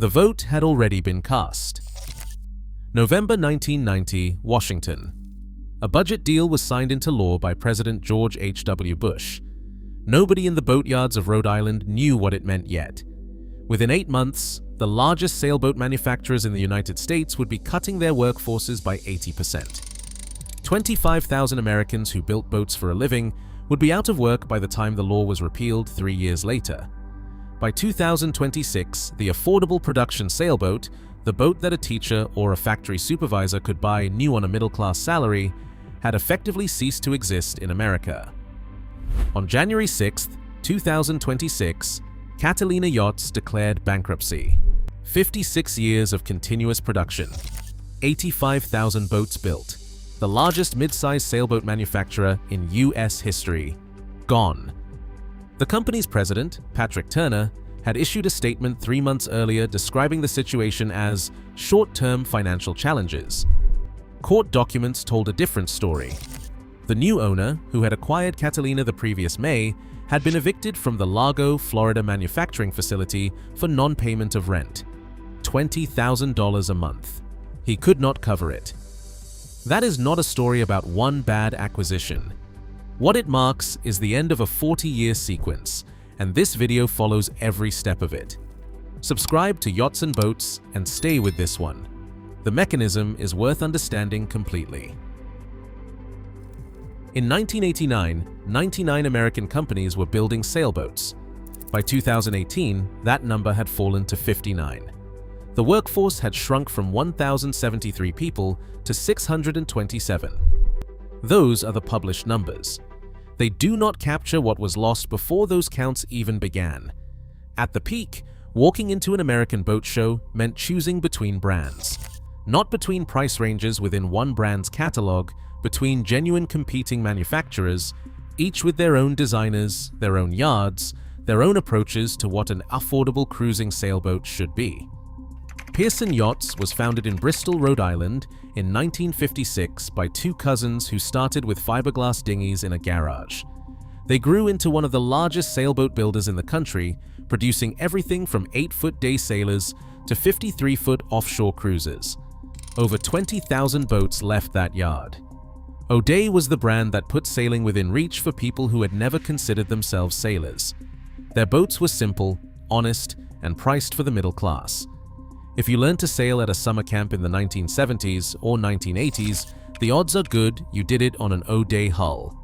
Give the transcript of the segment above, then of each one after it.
The vote had already been cast. November 1990, Washington. A budget deal was signed into law by President George H.W. Bush. Nobody in the boatyards of Rhode Island knew what it meant yet. Within 8 months, the largest sailboat manufacturers in the United States would be cutting their workforces by 80%. 25,000 Americans who built boats for a living would be out of work by the time the law was repealed 3 years later. By 2026, the affordable production sailboat, the boat that a teacher or a factory supervisor could buy new on a middle-class salary, had effectively ceased to exist in America. On January 6, 2026, Catalina Yachts declared bankruptcy. 56 years of continuous production, 85,000 boats built, the largest mid-sized sailboat manufacturer in U.S. history, gone. The company's president, Patrick Turner, had issued a statement 3 months earlier describing the situation as short-term financial challenges. Court documents told a different story. The new owner, who had acquired Catalina the previous May, had been evicted from the Largo, Florida manufacturing facility for non-payment of rent. $20,000 a month. He could not cover it. That is not a story about one bad acquisition. What it marks is the end of a 40-year sequence, and this video follows every step of it. Subscribe to Yachts and Boats and stay with this one. The mechanism is worth understanding completely. In 1989, 99 American companies were building sailboats. By 2018, that number had fallen to 59. The workforce had shrunk from 1,073 people to 627. Those are the published numbers. They do not capture what was lost before those counts even began. At the peak, walking into an American boat show meant choosing between brands. Not between price ranges within one brand's catalog, between genuine competing manufacturers, each with their own designers, their own yards, their own approaches to what an affordable cruising sailboat should be. Pearson Yachts was founded in Bristol, Rhode Island in 1956 by two cousins who started with fiberglass dinghies in a garage. They grew into one of the largest sailboat builders in the country, producing everything from 8-foot day sailors to 53-foot offshore cruisers. Over 20,000 boats left that yard. O'Day was the brand that put sailing within reach for people who had never considered themselves sailors. Their boats were simple, honest, and priced for the middle class. If you learned to sail at a summer camp in the 1970s or 1980s, the odds are good you did it on an O'Day hull.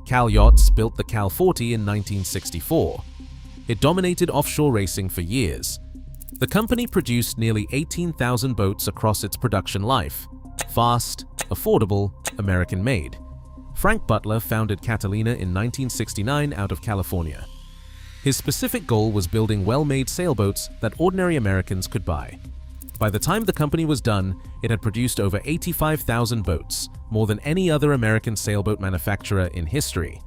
Cal Yachts built the Cal 40 in 1964. It dominated offshore racing for years. The company produced nearly 18,000 boats across its production life. Fast, affordable, American-made. Frank Butler founded Catalina in 1969 out of California. His specific goal was building well-made sailboats that ordinary Americans could buy. By the time the company was done, it had produced over 85,000 boats, more than any other American sailboat manufacturer in history.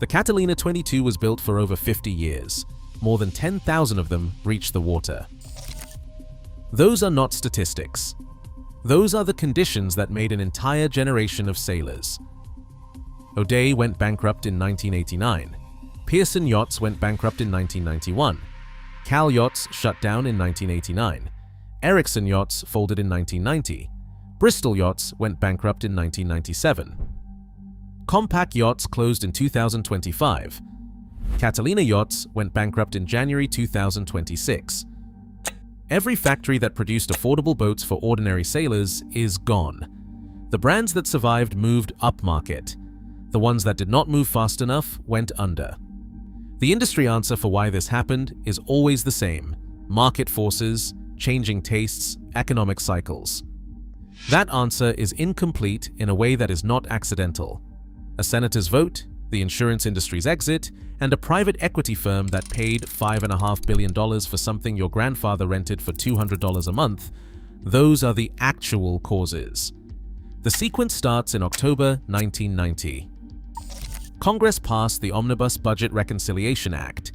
The Catalina 22 was built for over 50 years. More than 10,000 of them reached the water. Those are not statistics. Those are the conditions that made an entire generation of sailors. O'Day went bankrupt in 1989. Pearson Yachts went bankrupt in 1991. Cal Yachts shut down in 1989. Erickson Yachts folded in 1990. Bristol Yachts went bankrupt in 1997. Compaq Yachts closed in 2025. Catalina Yachts went bankrupt in January 2026. Every factory that produced affordable boats for ordinary sailors is gone. The brands that survived moved upmarket. The ones that did not move fast enough went under. The industry answer for why this happened is always the same: market forces, changing tastes, economic cycles. That answer is incomplete in a way that is not accidental. A senator's vote, the insurance industry's exit, and a private equity firm that paid $5.5 billion for something your grandfather rented for $200 a month, those are the actual causes. The sequence starts in October 1990. Congress passed the Omnibus Budget Reconciliation Act.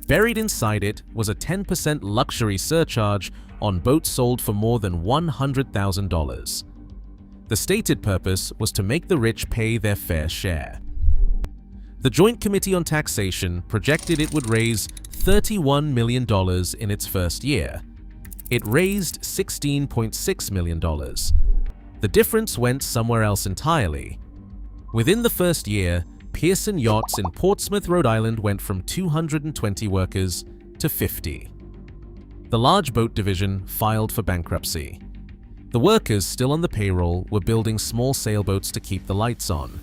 Buried inside it was a 10% luxury surcharge on boats sold for more than $100,000. The stated purpose was to make the rich pay their fair share. The Joint Committee on Taxation projected it would raise $31 million in its first year. It raised $16.6 million. The difference went somewhere else entirely. Within the first year, Pearson Yachts in Portsmouth, Rhode Island went from 220 workers to 50. The large boat division filed for bankruptcy. The workers still on the payroll were building small sailboats to keep the lights on.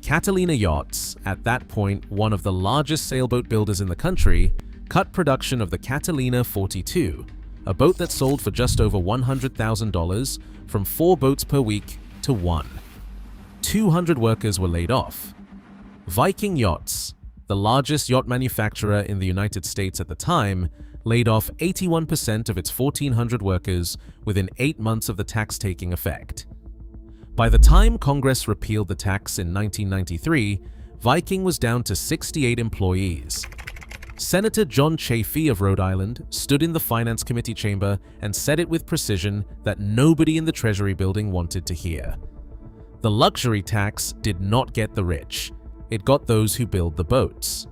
Catalina Yachts, at that point one of the largest sailboat builders in the country, cut production of the Catalina 42, a boat that sold for just over $100,000, from 4 boats per week to 1. 200 workers were laid off. Viking Yachts, the largest yacht manufacturer in the United States at the time, laid off 81% of its 1,400 workers within 8 months of the tax taking effect. By the time Congress repealed the tax in 1993, Viking was down to 68 employees. Senator John Chafee of Rhode Island stood in the Finance Committee chamber and said it with precision that nobody in the Treasury building wanted to hear. The luxury tax did not get the rich. It got those who build the boats.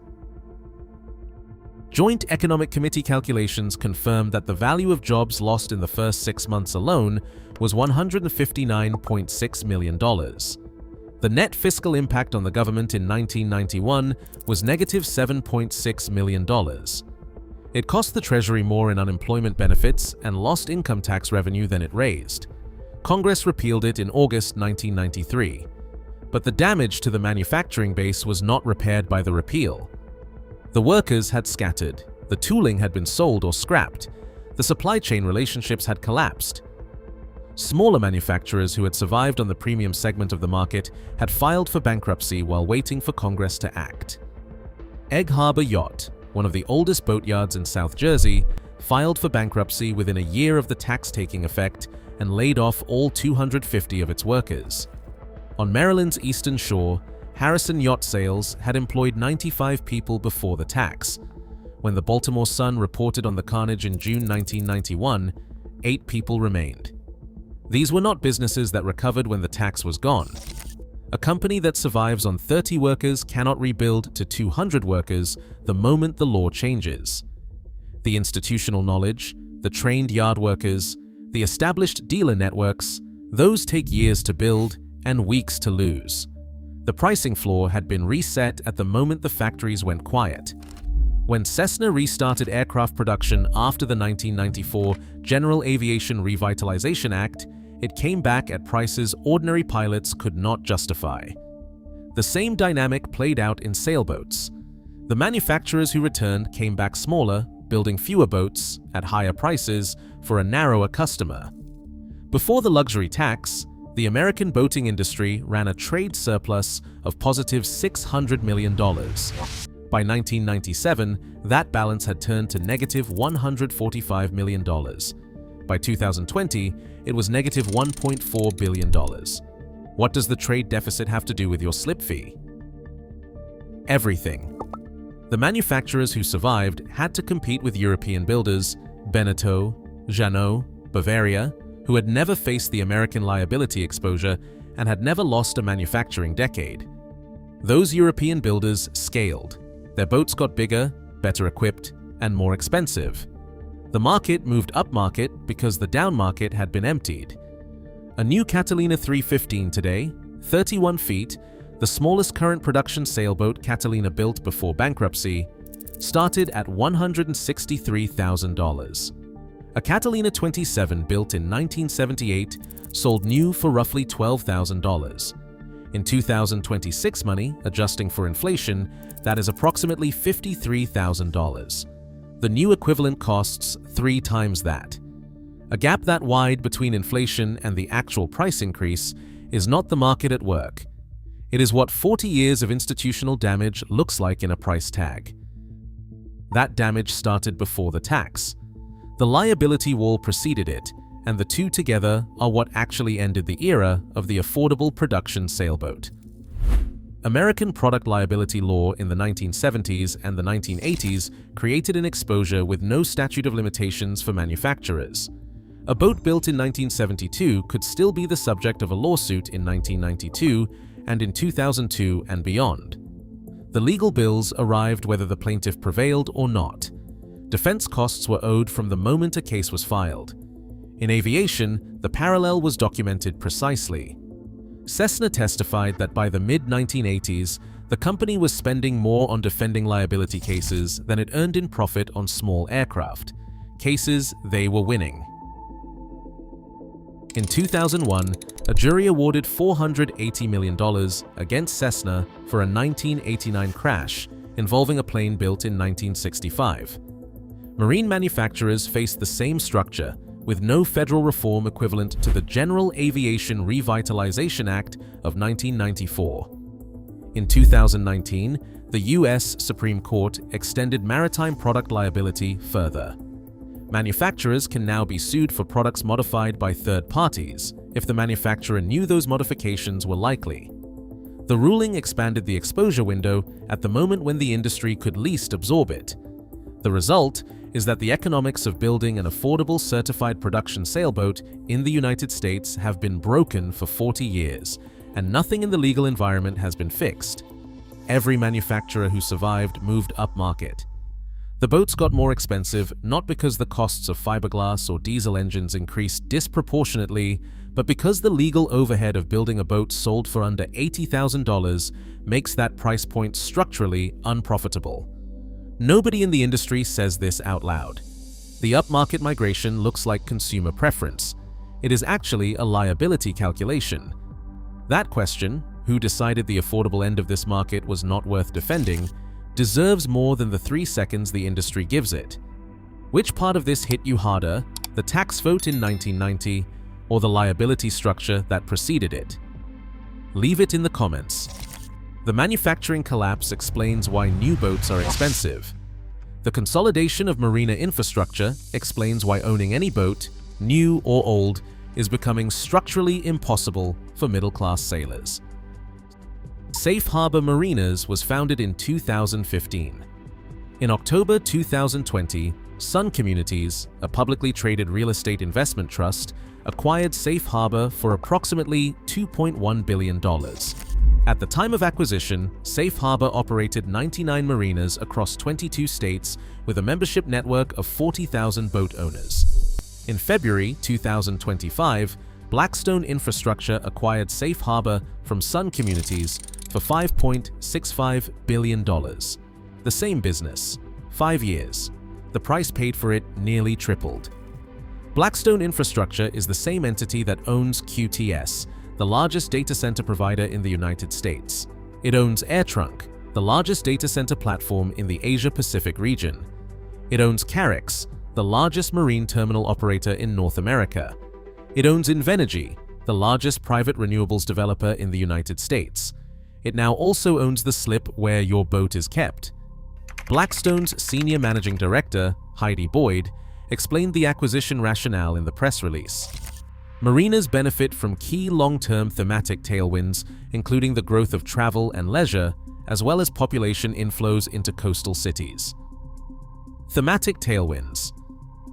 Joint Economic Committee calculations confirmed that the value of jobs lost in the first 6 months alone was $159.6 million. The net fiscal impact on the government in 1991 was negative $7.6 million. It cost the Treasury more in unemployment benefits and lost income tax revenue than it raised. Congress repealed it in August 1993. But the damage to the manufacturing base was not repaired by the repeal. The workers had scattered, the tooling had been sold or scrapped, the supply chain relationships had collapsed. Smaller manufacturers who had survived on the premium segment of the market had filed for bankruptcy while waiting for Congress to act. Egg Harbor Yacht, one of the oldest boatyards in South Jersey, filed for bankruptcy within a year of the tax-taking effect and laid off all 250 of its workers. On Maryland's eastern shore, Harrison Yacht Sales had employed 95 people before the tax. When the Baltimore Sun reported on the carnage in June 1991, 8 people remained. These were not businesses that recovered when the tax was gone. A company that survives on 30 workers cannot rebuild to 200 workers the moment the law changes. The institutional knowledge, the trained yard workers, the established dealer networks, those take years to build and weeks to lose. The pricing floor had been reset at the moment the factories went quiet. When Cessna restarted aircraft production after the 1994 General Aviation Revitalization Act, it came back at prices ordinary pilots could not justify. The same dynamic played out in sailboats. The manufacturers who returned came back smaller, building fewer boats at higher prices for a narrower customer. Before the luxury tax, the American boating industry ran a trade surplus of positive $600 million. By 1997, that balance had turned to negative $145 million. By 2020, it was negative $1.4 billion. What does the trade deficit have to do with your slip fee? Everything. The manufacturers who survived had to compete with European builders, Beneteau, Jeannot, Bavaria, who had never faced the American liability exposure and had never lost a manufacturing decade. Those European builders scaled. Their boats got bigger, better equipped, and more expensive. The market moved upmarket because the down market had been emptied. A new Catalina 315 today, 31 feet, the smallest current production sailboat Catalina built before bankruptcy, started at $163,000. A Catalina 27 built in 1978 sold new for roughly $12,000. In 2026 money, adjusting for inflation, that is approximately $53,000. The new equivalent costs 3 times that. A gap that wide between inflation and the actual price increase is not the market at work. It is what 40 years of institutional damage looks like in a price tag. That damage started before the tax. The liability wall preceded it, and the two together are what actually ended the era of the affordable production sailboat. American product liability law in the 1970s and the 1980s created an exposure with no statute of limitations for manufacturers. A boat built in 1972 could still be the subject of a lawsuit in 1992 and in 2002 and beyond. The legal bills arrived whether the plaintiff prevailed or not. Defense costs were owed from the moment a case was filed. In aviation, the parallel was documented precisely. Cessna testified that by the mid-1980s, the company was spending more on defending liability cases than it earned in profit on small aircraft, cases they were winning. In 2001, a jury awarded $480 million against Cessna for a 1989 crash involving a plane built in 1965. Marine manufacturers faced the same structure, with no federal reform equivalent to the General Aviation Revitalization Act of 1994. In 2019, the U.S. Supreme Court extended maritime product liability further. Manufacturers can now be sued for products modified by third parties if the manufacturer knew those modifications were likely. The ruling expanded the exposure window at the moment when the industry could least absorb it. The result is that the economics of building an affordable certified production sailboat in the United States have been broken for 40 years, and nothing in the legal environment has been fixed. Every manufacturer who survived moved upmarket. The boats got more expensive not because the costs of fiberglass or diesel engines increased disproportionately, but because the legal overhead of building a boat sold for under $80,000 makes that price point structurally unprofitable. Nobody in the industry says this out loud. The upmarket migration looks like consumer preference. It is actually a liability calculation. That question, who decided the affordable end of this market was not worth defending, deserves more than the 3 seconds the industry gives it. Which part of this hit you harder, the tax vote in 1990 or the liability structure that preceded it? Leave it in the comments. The manufacturing collapse explains why new boats are expensive. The consolidation of marina infrastructure explains why owning any boat, new or old, is becoming structurally impossible for middle-class sailors. Safe Harbor Marinas was founded in 2015. In October 2020, Sun Communities, a publicly traded real estate investment trust, acquired Safe Harbor for approximately $2.1 billion. At the time of acquisition, Safe Harbor operated 99 marinas across 22 states with a membership network of 40,000 boat owners. In February 2025, Blackstone Infrastructure acquired Safe Harbor from Sun Communities for $5.65 billion. The same business. 5 years. The price paid for it nearly tripled. Blackstone Infrastructure is the same entity that owns QTS, the largest data center provider in the United States. It owns AirTrunk, the largest data center platform in the Asia-Pacific region. It owns Carix, the largest marine terminal operator in North America. It owns Invenergy, the largest private renewables developer in the United States. It now also owns the slip where your boat is kept. Blackstone's senior managing director, Heidi Boyd, explained the acquisition rationale in the press release. Marinas benefit from key long-term thematic tailwinds, including the growth of travel and leisure, as well as population inflows into coastal cities. Thematic tailwinds.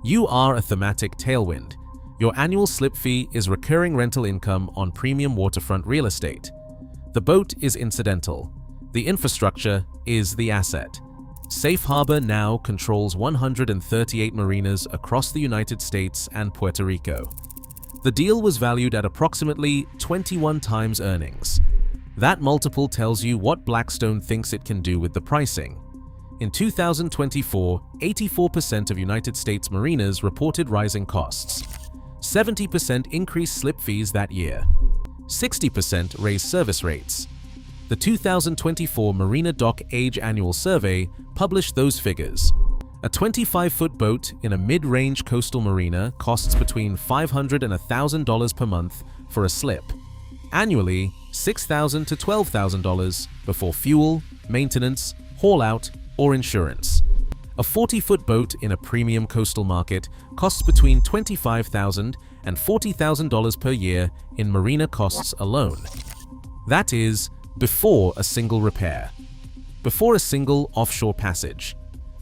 You are a thematic tailwind. Your annual slip fee is recurring rental income on premium waterfront real estate. The boat is incidental. The infrastructure is the asset. Safe Harbor now controls 138 marinas across the United States and Puerto Rico. The deal was valued at approximately 21 times earnings. That multiple tells you what Blackstone thinks it can do with the pricing. In 2024, 84% of United States marinas reported rising costs. 70% increased slip fees that year. 60% raised service rates. The 2024 Marina Dock Age Annual Survey published those figures. A 25-foot boat in a mid-range coastal marina costs between $500 and $1,000 per month for a slip. Annually, $6,000 to $12,000 before fuel, maintenance, haul-out, or insurance. A 40-foot boat in a premium coastal market costs between $25,000 and $40,000 per year in marina costs alone. That is, before a single repair, before a single offshore passage,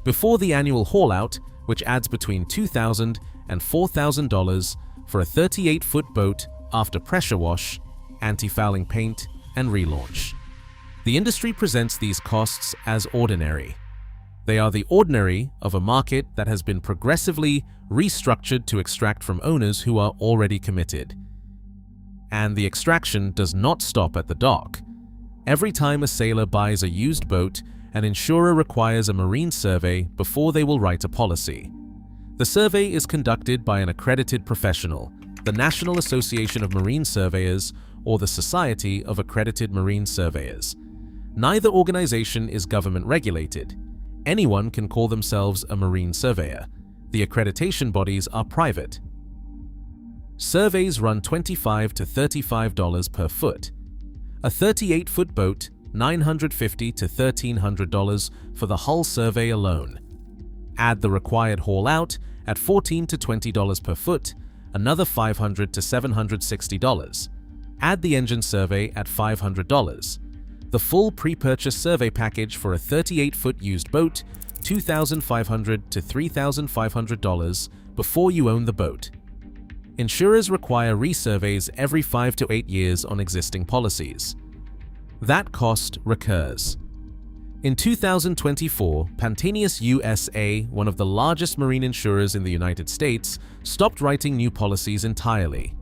before the annual haul-out, which adds between $2,000 and $4,000 for a 38-foot boat after pressure wash, anti-fouling paint, and relaunch. The industry presents these costs as ordinary. They are the ordinary of a market that has been progressively restructured to extract from owners who are already committed. And the extraction does not stop at the dock. Every time a sailor buys a used boat, an insurer requires a marine survey before they will write a policy. The survey is conducted by an accredited professional, the National Association of Marine Surveyors or the Society of Accredited Marine Surveyors. Neither organization is government regulated. Anyone can call themselves a marine surveyor. The accreditation bodies are private. Surveys run $25 to $35 per foot. A 38-foot boat, $950 to $1,300 for the hull survey alone. Add the required haul out at $14 to $20 per foot, another $500 to $760. Add the engine survey at $500. The full pre-purchase survey package for a 38-foot used boat, $2,500 to $3,500 before you own the boat. Insurers require resurveys every 5 to 8 years on existing policies. That cost recurs. In 2024, Pantaenius USA, one of the largest marine insurers in the United States, stopped writing new policies entirely.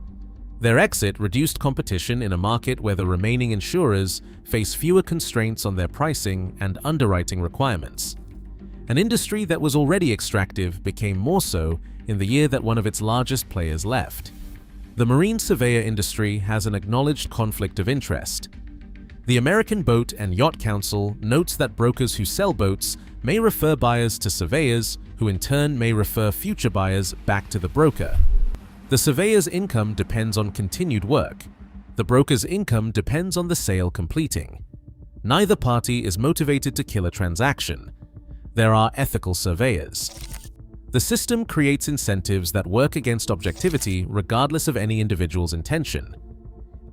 Their exit reduced competition in a market where the remaining insurers face fewer constraints on their pricing and underwriting requirements. An industry that was already extractive became more so in the year that one of its largest players left. The marine surveyor industry has an acknowledged conflict of interest. The American Boat and Yacht Council notes that brokers who sell boats may refer buyers to surveyors, who in turn may refer future buyers back to the broker. The surveyor's income depends on continued work. The broker's income depends on the sale completing. Neither party is motivated to kill a transaction. There are ethical surveyors. The system creates incentives that work against objectivity regardless of any individual's intention.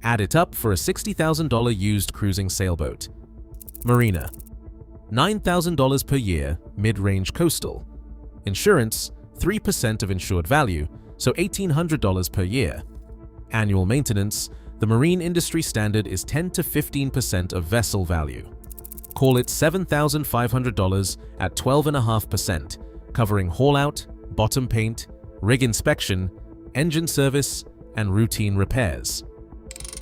Add it up for a $60,000 used cruising sailboat. Marina. $9,000 per year, mid-range coastal. Insurance, 3% of insured value, so $1,800 per year. Annual maintenance, the marine industry standard is 10 to 15% of vessel value. Call it $7,500 at 12.5%, covering haul-out, bottom paint, rig inspection, engine service, and routine repairs.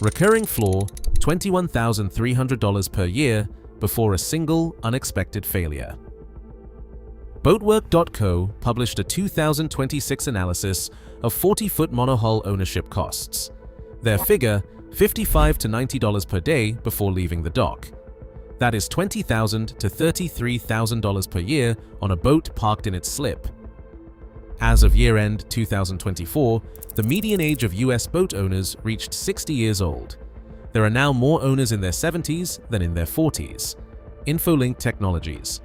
Recurring floor, $21,300 per year before a single unexpected failure. Boatwork.co published a 2026 analysis of 40-foot monohull ownership costs. Their figure, $55 to $90 per day before leaving the dock. That is $20,000 to $33,000 per year on a boat parked in its slip. As of year-end 2024, the median age of US boat owners reached 60 years old. There are now more owners in their 70s than in their 40s. Infolink Technologies.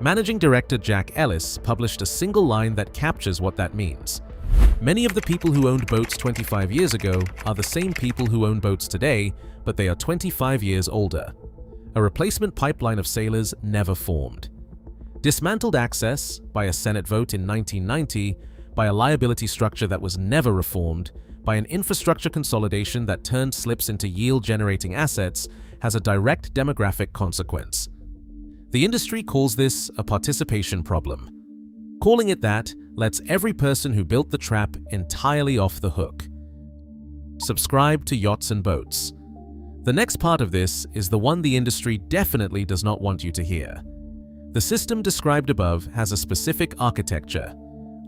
Managing Director Jack Ellis published a single line that captures what that means. Many of the people who owned boats 25 years ago are the same people who own boats today, but they are 25 years older. A replacement pipeline of sailors never formed. Dismantled access by a Senate vote in 1990, by a liability structure that was never reformed, by an infrastructure consolidation that turned slips into yield-generating assets, has a direct demographic consequence. The industry calls this a participation problem. Calling it that lets every person who built the trap entirely off the hook. Subscribe to Yachts and Boats. The next part of this is the one the industry definitely does not want you to hear. The system described above has a specific architecture.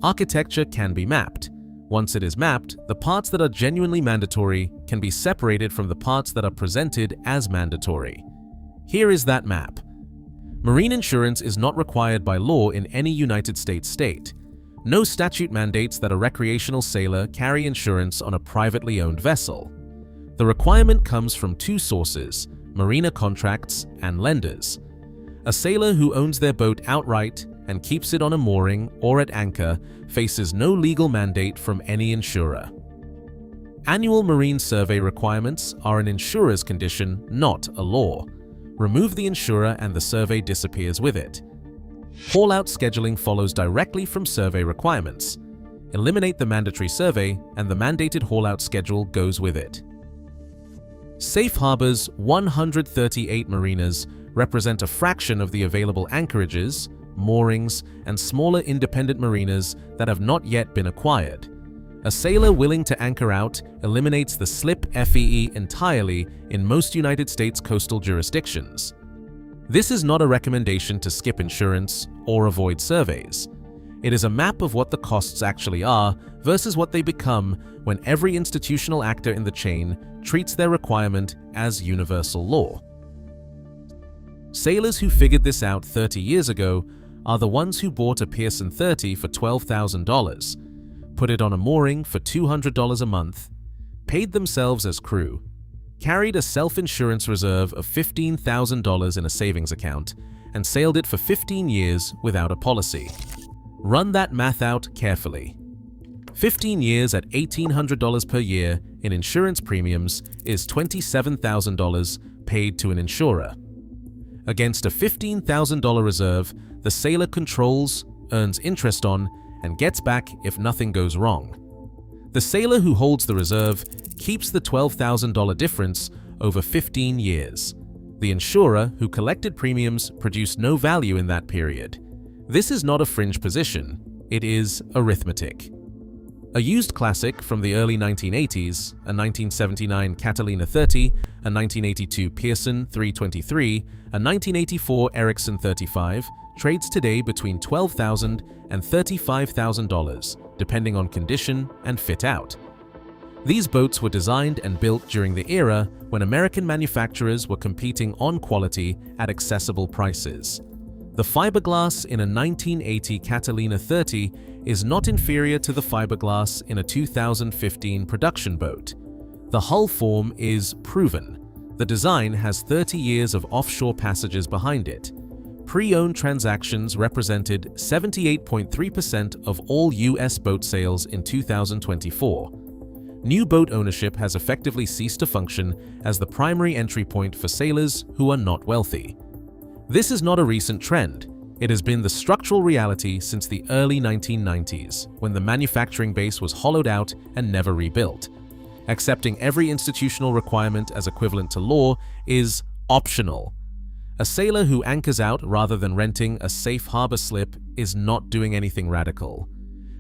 Architecture can be mapped. Once it is mapped, the parts that are genuinely mandatory can be separated from the parts that are presented as mandatory. Here is that map. Marine insurance is not required by law in any United States state. No statute mandates that a recreational sailor carry insurance on a privately owned vessel. The requirement comes from two sources: marina contracts and lenders. A sailor who owns their boat outright and keeps it on a mooring or at anchor faces no legal mandate from any insurer. Annual marine survey requirements are an insurer's condition, not a law. Remove the insurer and the survey disappears with it. Haul-out scheduling follows directly from survey requirements. Eliminate the mandatory survey and the mandated haul-out schedule goes with it. Safe Harbor's 138 marinas represent a fraction of the available anchorages, moorings, and smaller independent marinas that have not yet been acquired. A sailor willing to anchor out eliminates the slip FEE entirely in most United States coastal jurisdictions. This is not a recommendation to skip insurance or avoid surveys. It is a map of what the costs actually are versus what they become when every institutional actor in the chain treats their requirement as universal law. Sailors who figured this out 30 years ago are the ones who bought a Pearson 30 for $12,000, put it on a mooring for $200 a month, paid themselves as crew, carried a self-insurance reserve of $15,000 in a savings account, and sailed it for 15 years without a policy. Run that math out carefully. 15 years at $1,800 per year in insurance premiums is $27,000 paid to an insurer. Against a $15,000 reserve, the sailor controls, earns interest on, and gets back if nothing goes wrong. The sailor who holds the reserve keeps the $12,000 difference over 15 years. The insurer who collected premiums produced no value in that period. This is not a fringe position, it is arithmetic. A used classic from the early 1980s, a 1979 Catalina 30, a 1982 Pearson 323, a 1984 Ericsson 35, trades today between $12,000 and $35,000, depending on condition and fit out. These boats were designed and built during the era when American manufacturers were competing on quality at accessible prices. The fiberglass in a 1980 Catalina 30 is not inferior to the fiberglass in a 2015 production boat. The hull form is proven. The design has 30 years of offshore passages behind it. Pre-owned transactions represented 78.3% of all U.S. boat sales in 2024. New boat ownership has effectively ceased to function as the primary entry point for sailors who are not wealthy. This is not a recent trend. It has been the structural reality since the early 1990s, when the manufacturing base was hollowed out and never rebuilt. Accepting every institutional requirement as equivalent to law is optional. A sailor who anchors out rather than renting a safe harbor slip is not doing anything radical.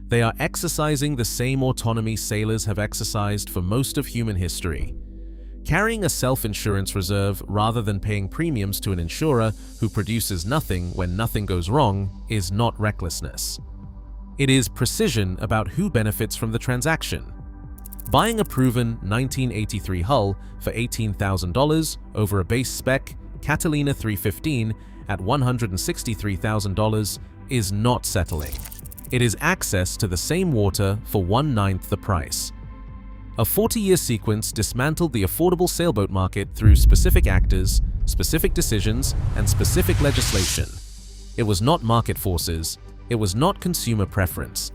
They are exercising the same autonomy sailors have exercised for most of human history. Carrying a self-insurance reserve rather than paying premiums to an insurer who produces nothing when nothing goes wrong is not recklessness. It is precision about who benefits from the transaction. Buying a proven 1983 hull for $18,000 over a base spec Catalina 315 at $163,000 is not settling. It is access to the same water for 1/9 the price. A 40-year sequence dismantled the affordable sailboat market through specific actors, specific decisions, and specific legislation. It was not market forces. It was not consumer preference.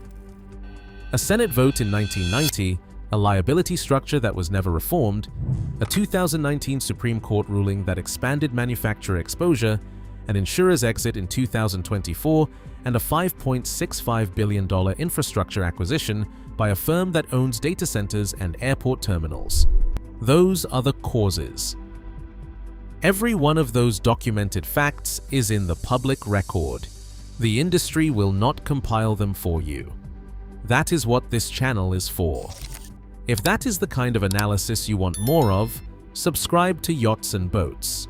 A Senate vote in 1990, a liability structure that was never reformed, a 2019 Supreme Court ruling that expanded manufacturer exposure, an insurer's exit in 2024, and a $5.65 billion infrastructure acquisition by a firm that owns data centers and airport terminals. Those are the causes. Every one of those documented facts is in the public record. The industry will not compile them for you. That is what this channel is for. If that is the kind of analysis you want more of, subscribe to Yachts and Boats.